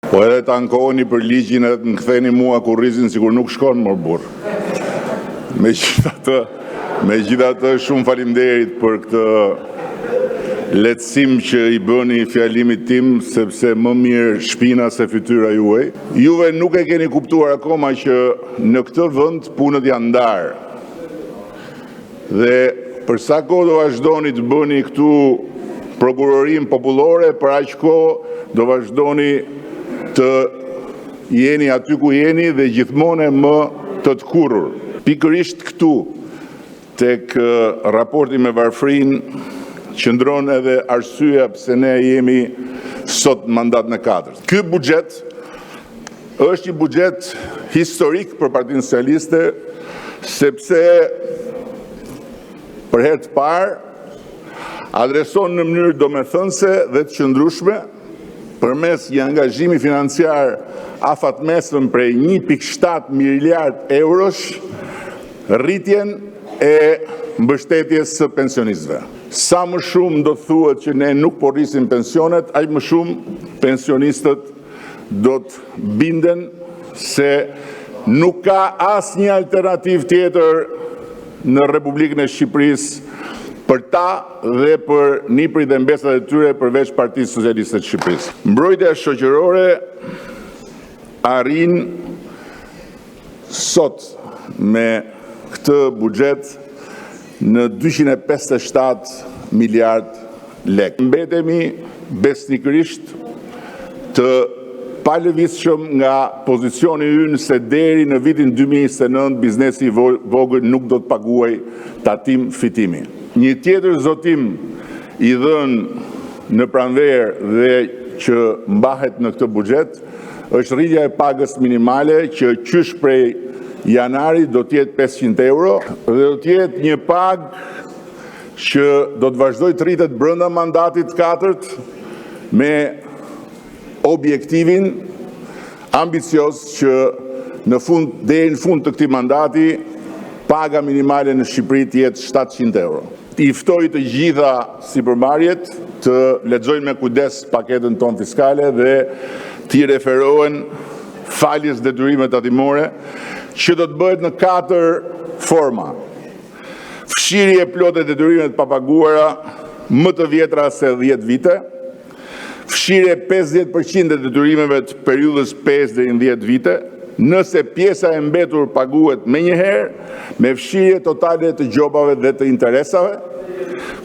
Po edhe të ankoheni për ligjin edhe të më ktheni mua kurrizin sikur nuk shkon më burr. Megjithatë, shumë faleminderit për këtë lehtësim që i bëni fjalimit tim, sepse më mirë shpina se fytyra juaj. Juve nuk e keni kuptuar akoma që në këtë vend punët janë ndarë. Dhe për sa kohë do vazhdoni të bëni këtu prokurorim popullore, për aq kohë do vazhdoni të jeni aty ku jeni dhe gjithmonë më të kurrur. Pikërisht këtu, tek raporti me varfrin, qëndron edhe arsyeja pse ne jemi sot mandat në 4. Ky buxhet është një buxhet historik për Partinë Socialiste, sepse për herë të parë adreson në mënyrë domethënëse dhe të qëndrueshme përmes një angazhimi financiar afatmesëm prej 1.7 miliard eurosh rritjen e mbështetjes së pensionistëve. Sa më shumë do thuhet që ne nuk po rrisim pensionet, aq më shumë pensionistët do të binden se nuk ka asnjë alternativë tjetër në Republikën e Shqipërisë për ta dhe për niprit dhe mbesat e tyre përveç Partisë Socialiste të Shqipërisë. Mbrojtja shoqërore arrin sot me këtë buxhet në 257 miliard lekë. Mbetemi besnikërisht të palëvizshëm nga pozicioni ynë se deri në vitin 2029 biznesi i vogël nuk do të paguaj tatim fitimi. Një tjetër zotim i dhënë në pranverë dhe që mbahet në këtë buxhet është rritja e pagës minimale që qysh prej janari do t'jetë 500 euro dhe do t'jetë një pagë që do të vazhdoj të rritet brenda mandatit 4 me objektivin ambicios që deri në fund të këtij mandati paga minimale në Shqipëri të jetë 700 euro. I ftoj të gjitha sipërmarrjet të lexojnë me kujdes paketën tonë fiskale dhe t'i referohen faljes detyrimet tatimore që do të bëhet në 4 forma. Fshirje plotë e detyrimet papaguara më të vjetra se 10 vite, fshirje 50% e detyrimeve të periudhës 5 deri në 10 vite, nëse pjesa e mbetur paguhet menjëherë, me fshirje totale të gjobave dhe të interesave,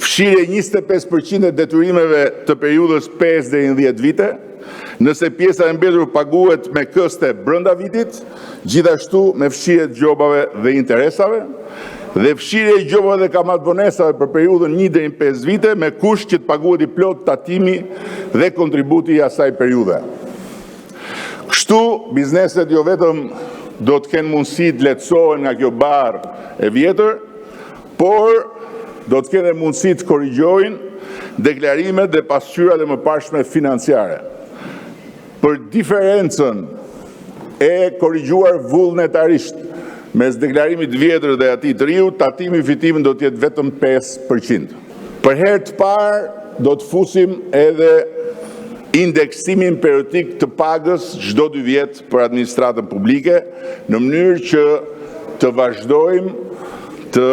fshirje 25% e detyrimeve të periudhës 5 deri në 10 vite, nëse pjesa e mbetur paguhet me këste brenda vitit, gjithashtu me fshirje të gjobave dhe interesave, dhe fshirje i gjobave dhe kamatvonesave për periudhën 1 deri në 5 vite me kusht që të paguhet i plot tatimi dhe kontributi i asaj periudhe. Kështu, bizneset jo vetëm do të kenë mundësi të lehtësohen nga kjo barë e vjetër, por do të kenë mundësi të korrigjojnë deklarimet dhe pasqyrat e mëparshme financiare. Për diferencën e korrigjuar vullnetarisht mes deklarimit vjetër dhe atij të riu, tatimi i fitimit do të jetë vetëm 5%. Për herë të parë do të fusim edhe indeksimin periodik të pagës çdo 2 vjet për administratën publike, në mënyrë që të vazhdojmë të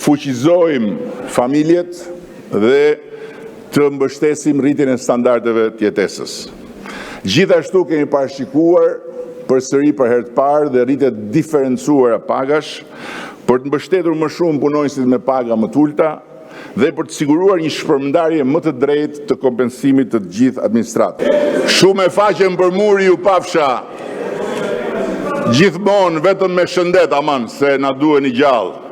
fuqizojmë familjet dhe të mbështesim rritjen e standardeve të jetesës. Gjithashtu kemi parashikuar përsëri për herë të parë dhe rritje diferencuara pagash për të mbështetur më shumë punonjësit me paga më të ulta dhe për të siguruar një shpërndarje më të drejtë të kompensimit të gjithë administratëve. Shumë e faqen për muri ju pafsha, gjithmonë vetëm me shëndet aman se na duheni gjallë.